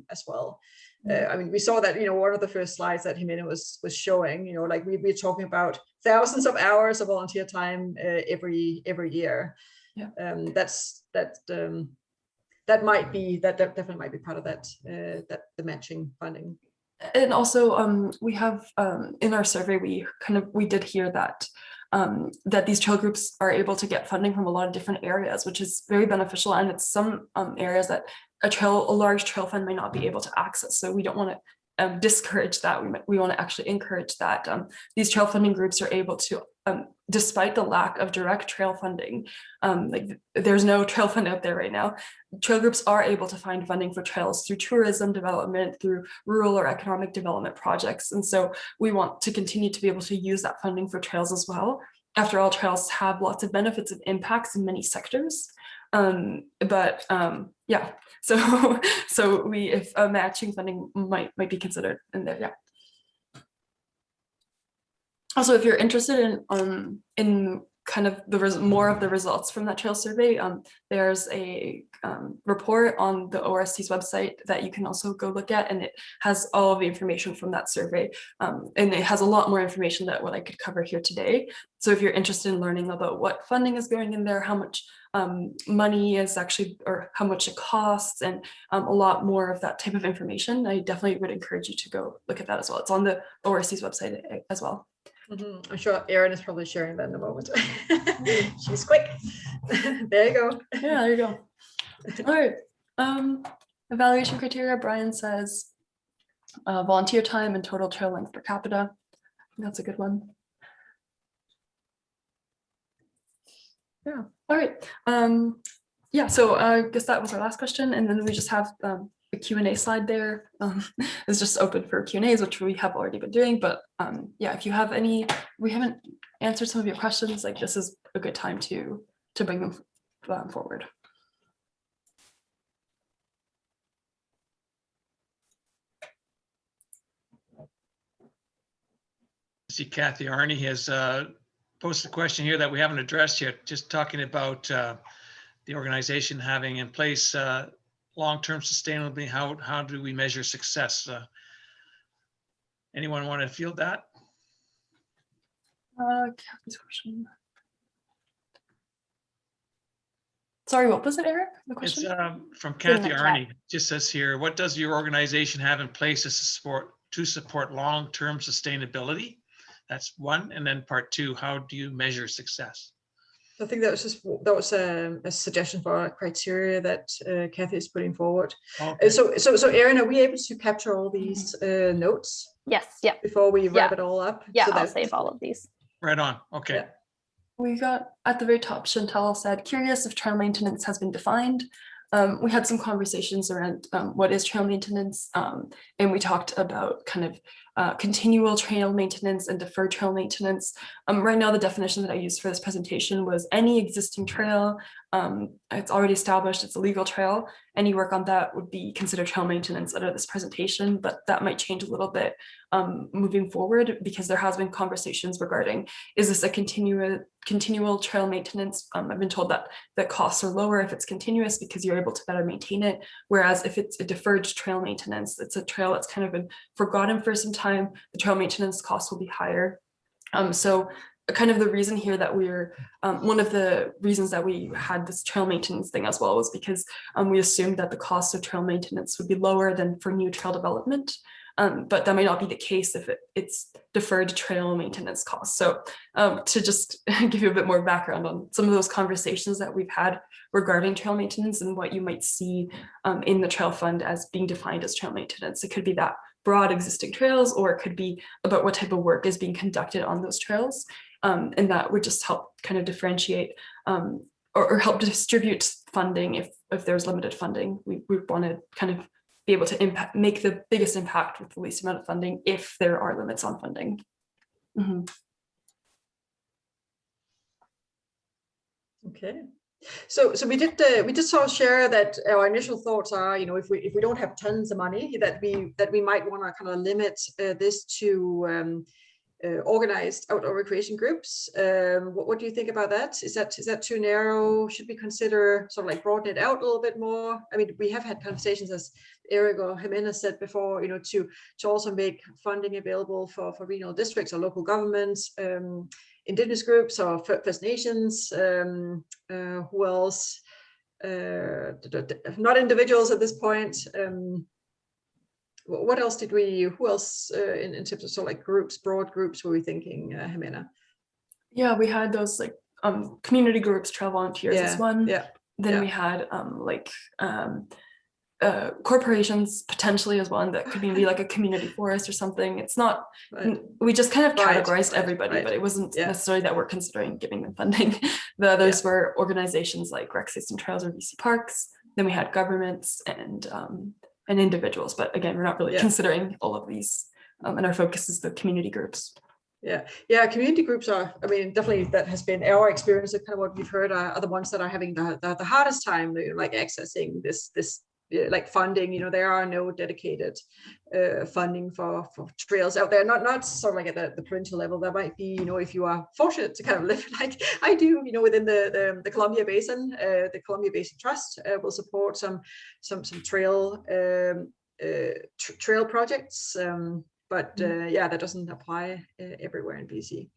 Speaker 1: as well. I mean, we saw that, you know, one of the first slides that Jimena was showing, you know, like we're talking about thousands of hours of volunteer time every year.
Speaker 2: Yeah.
Speaker 1: That might be, that definitely might be part of that the matching funding.
Speaker 2: And also, we have in our survey, we did hear that that these trail groups are able to get funding from a lot of different areas, which is very beneficial. And it's some areas that a large trail fund may not be able to access. So we don't want to discourage that. We want to actually encourage that these trail funding groups are able to, despite the lack of direct trail funding, like there's no trail fund out there right now, trail groups are able to find funding for trails through tourism development, through rural or economic development projects. And so we want to continue to be able to use that funding for trails as well. After all, trails have lots of benefits and impacts in many sectors. Yeah, so if matching funding might be considered in there, yeah. Also, if you're interested in kind of more of the results from that trail survey, there's a report on the ORC's website that you can also go look at, and it has all of the information from that survey, and it has a lot more information than what I could cover here today. So if you're interested in learning about what funding is going in there, how much money is actually, or how much it costs, and a lot more of that type of information, I definitely would encourage you to go look at that as well. It's on the ORC's website as well.
Speaker 1: Mm-hmm. I'm sure Erin is probably sharing that in a moment. She's quick. There you go.
Speaker 2: Yeah, there you go. All right. Evaluation criteria, Brian says volunteer time and total trail length per capita. That's a good one. Yeah. All right. Yeah, so I guess that was our last question, and then we just have the Q&A slide there. Is just open for Q&As, which we have already been doing, but yeah, if you have any, we haven't answered some of your questions, like this is a good time to bring them forward.
Speaker 3: See, Kathy Arney has posted a question here that we haven't addressed yet, just talking about the organization having in place long-term sustainability. How do we measure success? Anyone want to field that?
Speaker 2: Kathy's question. Sorry, what was it, Eric? The question?
Speaker 3: It's from Kathy Arney. Just says here, what does your organization have in place to support long-term sustainability? That's one. And then part two, how do you measure success?
Speaker 1: I think that was a suggestion for a criteria that Kathy is putting forward. Okay. So Erin, are we able to capture all these notes?
Speaker 4: Yes. Yep.
Speaker 1: Before we wrap it all up?
Speaker 4: Yeah, so I'll save all of these.
Speaker 3: Right on. Okay. Yeah.
Speaker 2: We got at the very top, Chantal said, curious if trail maintenance has been defined. We had some conversations around what is trail maintenance, and we talked about kind of continual trail maintenance and deferred trail maintenance. Right now, the definition that I used for this presentation was any existing trail. It's already established, it's a legal trail. Any work on that would be considered trail maintenance under this presentation, but that might change a little bit moving forward, because there has been conversations regarding, is this a continual trail maintenance? I've been told that the costs are lower if it's continuous because you're able to better maintain it. Whereas if it's a deferred trail maintenance, it's a trail that's kind of been forgotten for some time, the trail maintenance costs will be higher. So kind of the reason here that we're, one of the reasons that we had this trail maintenance thing as well was because we assumed that the cost of trail maintenance would be lower than for new trail development. But that might not be the case if it's deferred trail maintenance costs. So to just give you a bit more background on some of those conversations that we've had regarding trail maintenance and what you might see in the trail fund as being defined as trail maintenance. It could be that broad existing trails, or it could be about what type of work is being conducted on those trails. And that would just help kind of differentiate or help distribute funding if there's limited funding. We want to kind of be able to make the biggest impact with the least amount of funding if there are limits on funding.
Speaker 1: Okay. So we did sort of share that our initial thoughts are, if we don't have tons of money, that we might want to kind of limit this to organized outdoor recreation groups. What do you think about that? Is that too narrow? Should we consider sort of like broaden it out a little bit more? I mean, we have had conversations, as Eric or Jimena said before, to also make funding available for regional districts or local governments, indigenous groups or First Nations, who else? Not individuals at this point. What else who else in terms of sort of like groups, broad groups, were we thinking, Jimena?
Speaker 2: Yeah, we had those like community groups, trail volunteers as one.
Speaker 1: Yeah.
Speaker 2: Then we had corporations potentially as one, that could be like a community forest or something. It's not, we just kind of categorized everybody, but it wasn't necessarily that we're considering giving them funding. The others were organizations like Rec System Trails or BC Parks. Then we had governments and individuals, but again, we're not really considering all of these, and our focus is the community groups. Community groups are, I mean, definitely that has been our experience, of kind of what we've heard are the ones that are having the hardest time, like accessing this like funding. There are no dedicated funding for trails out there, not sort of like at the provincial level. There might be, if you are fortunate to kind of live like I do, within the Columbia Basin. The Columbia Basin Trust will support some trail trail projects, but that doesn't apply everywhere in BC.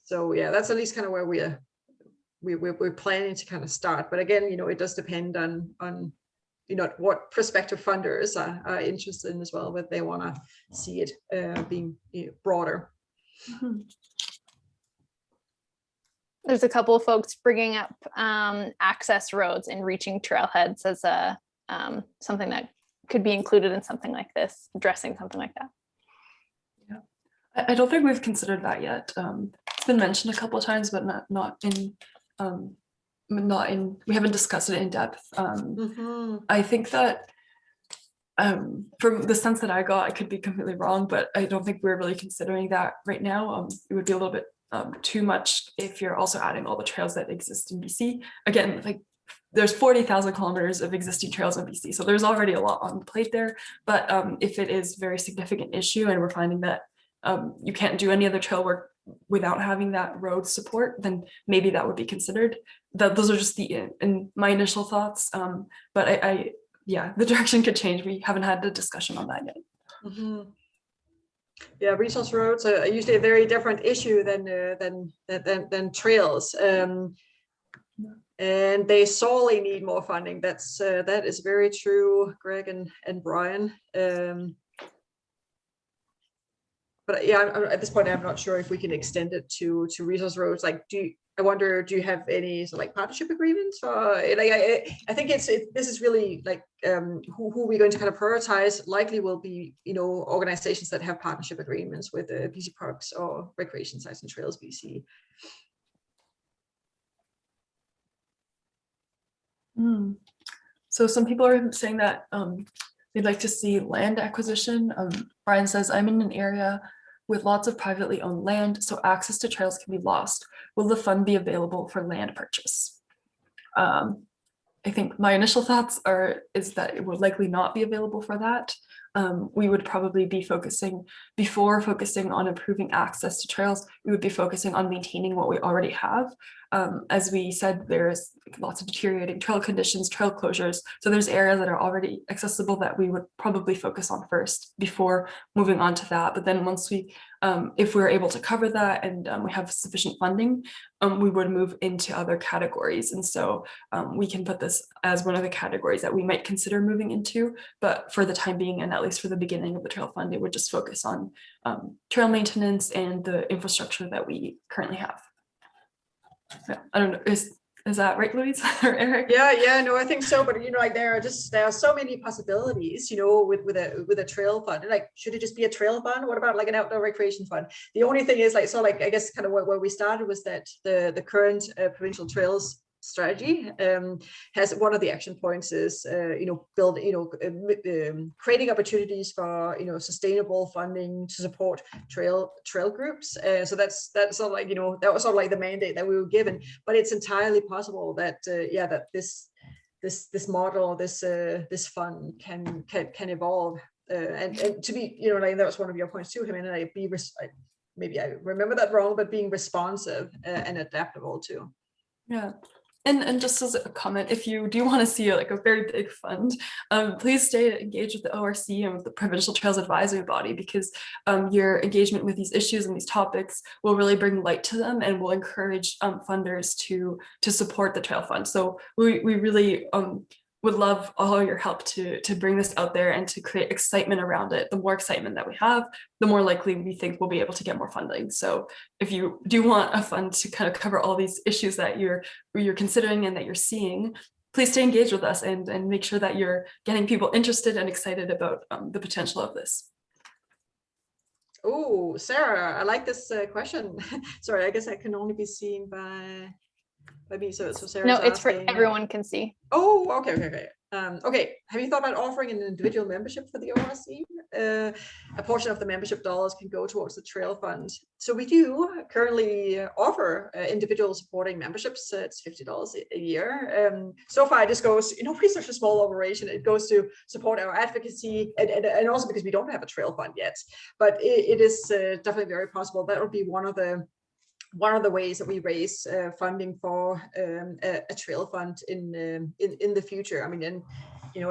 Speaker 2: So that's at least kind of where we're planning to kind of start. But again, it does depend on what prospective funders are interested in as well, whether they want to see it being broader.
Speaker 4: There's a couple of folks bringing up access roads and reaching trailheads as a something that could be included in something like this, addressing something like that.
Speaker 2: I don't think we've considered that yet. It's been mentioned a couple of times, but not in we haven't discussed it in depth. I think that from the sense that I got, I could be completely wrong, but I don't think we're really considering that right now. It would be a little bit too much if you're also adding all the trails that exist in BC. Again, like there's 40,000 kilometers of existing trails in BC, so there's already a lot on the plate there. But if it is a very significant issue and we're finding that you can't do any other trail work without having that road support, then maybe that would be considered. Those are just in my initial thoughts. But the direction could change. We haven't had the discussion on that yet.
Speaker 1: Yeah, resource roads are usually a very different issue than trails, and they sorely need more funding. That is very true, Greg and Brian. But at this point, I'm not sure if we can extend it to resource roads. Like, I wonder, do you have any sort of like partnership agreements? Or like, I think this is really like who we're going to kind of prioritize. Likely will be organizations that have partnership agreements with BC Parks or Recreation Sites and Trails BC.
Speaker 2: So some people are saying that they'd like to see land acquisition. Brian says, I'm in an area with lots of privately owned land, so access to trails can be lost. Will the fund be available for land purchase? I think my initial thoughts is that it would likely not be available for that. We would probably be focusing on improving access to trails, we would be focusing on maintaining what we already have. As we said, there's lots of deteriorating trail conditions, trail closures. So there's areas that are already accessible that we would probably focus on first before moving on to that. But then once if we're able to cover that and we have sufficient funding, we would move into other categories. And so we can put this as one of the categories that we might consider moving into. But for the time being, and at least for the beginning of the trail fund, it would just focus on trail maintenance and the infrastructure that we currently have. Yeah, I don't know. Is that right, Louise or Eric?
Speaker 1: Yeah, no, I think so. But like there are so many possibilities, with a trail fund. Like, should it just be a trail fund? What about like an outdoor recreation fund? The only thing is I guess kind of where we started was that the current Provincial Trails Strategy has one of the action points is creating opportunities for sustainable funding to support trail groups. So that's sort of like that was sort of like the mandate that we were given. But it's entirely possible that that this model, this fund can evolve and to be like that was one of your points too, Jimena, like maybe I remember that wrong, but being responsive and adaptable too.
Speaker 2: Yeah. And just as a comment, if you do want to see like a very big fund, please stay engaged with the ORC and with the Provincial Trails Advisory Body, because your engagement with these issues and these topics will really bring light to them and will encourage funders to support the Trail Fund. So we really would love all your help to bring this out there and to create excitement around it. The more excitement that we have, the more likely we think we'll be able to get more funding. So if you do want a fund to kind of cover all these issues that you're considering and that you're seeing, please stay engaged with us and make sure that you're getting people interested and excited about the potential of this.
Speaker 1: Oh, Sarah, I like this question. Sorry, I guess I can only be seen by me. So Sarah's
Speaker 4: No, it's
Speaker 1: asking,
Speaker 4: for everyone can see.
Speaker 1: Oh, okay. Okay, have you thought about offering an individual membership for the ORC? A portion of the membership dollars can go towards the Trail Fund. So we do currently offer individual supporting memberships. It's $50 a year. So far, this goes, we're such a small operation. It goes to support our advocacy and also because we don't have a Trail Fund yet. But it is definitely very possible. That would be one of the ways that we raise funding for a trail fund in the future. I mean, and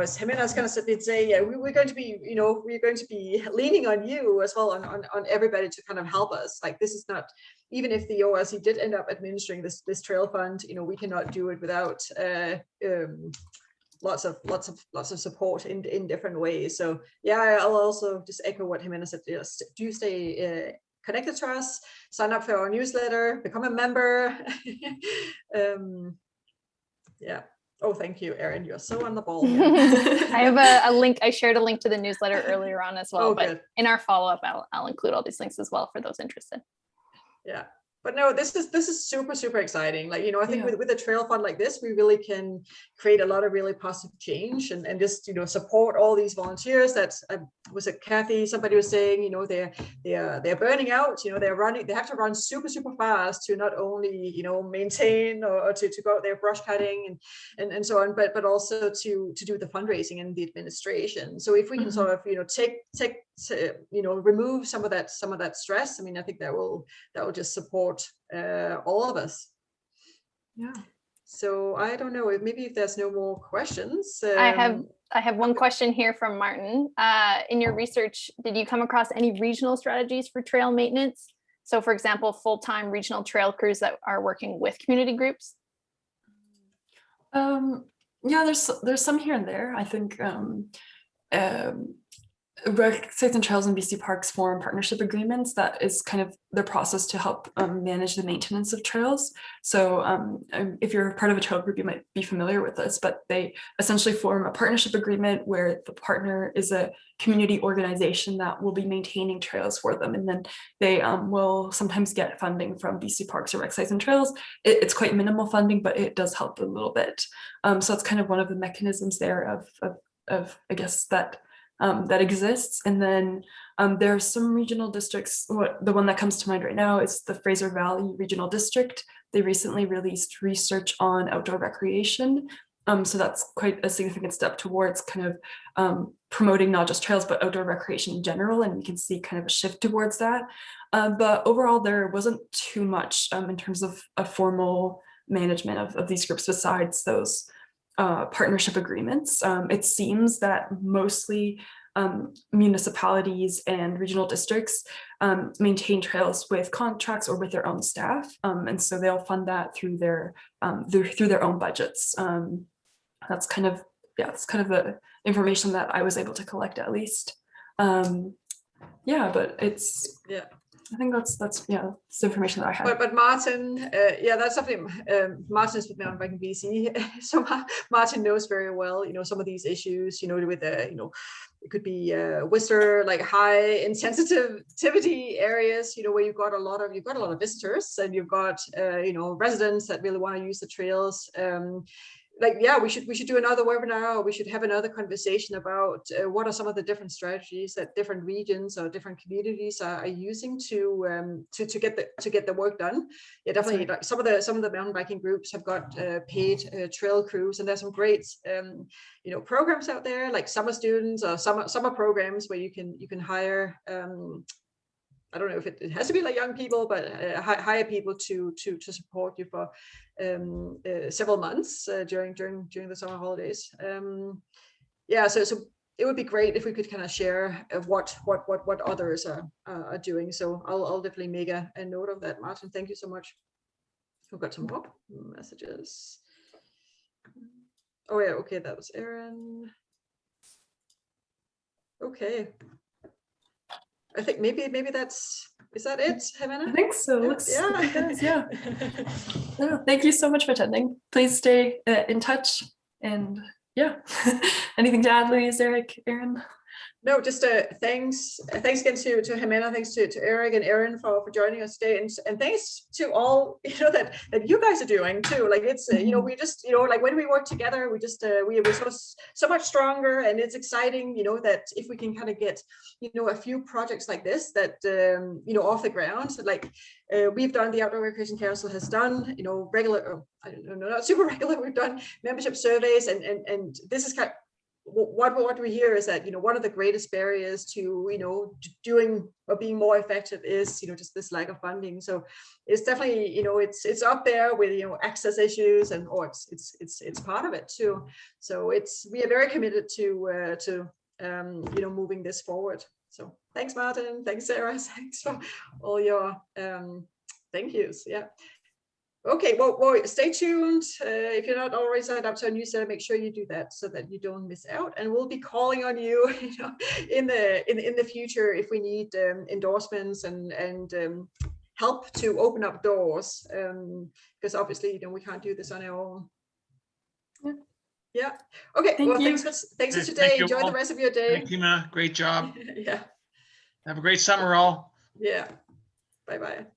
Speaker 1: as Jimena's kind of did say, we're going to be leaning on you as well, on everybody to kind of help us. Like, this is not, even if the ORC did end up administering this trail fund, we cannot do it without lots of support in different ways. So yeah, I'll also just echo what Jimena said. Just do stay connected to us, sign up for our newsletter, become a member. Yeah. Oh, thank you, Erin. You're so on the ball here.
Speaker 4: I have a link. I shared a link to the newsletter earlier on as well, but
Speaker 1: good.
Speaker 4: In our follow-up, I'll include all these links as well for those interested.
Speaker 1: Yeah. But no, this is super exciting. Like, I think with a trail fund like this, we really can create a lot of really positive change and just, support all these volunteers. That's was it Kathy? Somebody was saying, they're burning out, they have to run super fast to not only, maintain or to go out there brush cutting and so on, but also to do the fundraising and the administration. So if we can sort of, remove some of that stress, I mean, I think that will just support all of us.
Speaker 2: Yeah.
Speaker 1: So I don't know, maybe if there's no more questions.
Speaker 4: I have one question here from Martin. In your research, did you come across any regional strategies for trail maintenance? So for example, full-time regional trail crews that are working with community groups?
Speaker 2: Yeah, there's some here and there. I think Sites and Trails and BC Parks form partnership agreements. That is kind of their process to help manage the maintenance of trails. So if you're part of a trail group, you might be familiar with this, but they essentially form a partnership agreement where the partner is a community organization that will be maintaining trails for them. And then they will sometimes get funding from BC Parks or Sites and Trails. It's quite minimal funding, but it does help a little bit. So it's kind of one of the mechanisms there of I guess, that exists. And then there are some regional districts. The one that comes to mind right now is the Fraser Valley Regional District. They recently released research on outdoor recreation. So that's quite a significant step towards kind of promoting not just trails, but outdoor recreation in general. And we can see kind of a shift towards that. But overall, there wasn't too much in terms of a formal management of these groups besides those partnership agreements. It seems that mostly municipalities and regional districts maintain trails with contracts or with their own staff, and so they'll fund that through their own budgets. That's kind of the information that I was able to collect, at least. But it's I think that's the information that I had.
Speaker 1: But Martin, that's something. Martin is with me on BC, so Martin knows very well, some of these issues, with the, it could be Whistler, like high insensitivity areas, where you've got a lot of visitors, and you've got residents that really want to use the trails. We should do another webinar. We should have another conversation about what are some of the different strategies that different regions or different communities are using to get the work done. Yeah, definitely. Like some of the mountain biking groups have got paid trail crews, and there's some great programs out there, like summer students or summer programs where you can hire. I don't know if it has to be like young people, but hire people to support you for several months during the summer holidays. So it would be great if we could kind of share what others are doing. So I'll definitely make a note of that, Martin. Thank you so much. We've got some more messages. Oh yeah, okay, that was Aaron. Okay. I think maybe is that it, Helena?
Speaker 2: I think so. Yeah. Thank you so much for attending. Please stay in touch, and yeah. Anything to add, Louise, Eric, Aaron?
Speaker 1: No, just thanks again to Jimena, thanks to Eric and Aaron for joining us today, and thanks to all that you guys are doing too. Like it's we just like when we work together, we just we're so much stronger, and it's exciting that if we can kind of get a few projects like this that off the ground, like we've done, the Outdoor Recreation Council has done regular, I don't know, not super regular, we've done membership surveys, and this is kind of what we hear is that one of the greatest barriers to doing or being more effective is just this lack of funding. So it's definitely it's up there with access issues, and it's part of it too. So we are very committed to moving this forward. So thanks, Martin, thanks, Sarah, thanks for all your thank yous. Yeah. Okay, well, stay tuned. If you're not already signed up to our newsletter, make sure you do that so that you don't miss out. And we'll be calling on you, in the future if we need endorsements and help to open up doors, because obviously we can't do this on our own. Yeah. Okay.
Speaker 2: Thank you.
Speaker 1: Thanks for today. Enjoy the rest of your day.
Speaker 3: Thank you, Ma. Great job.
Speaker 1: Yeah.
Speaker 3: Have a great summer, all.
Speaker 1: Yeah. Bye-bye.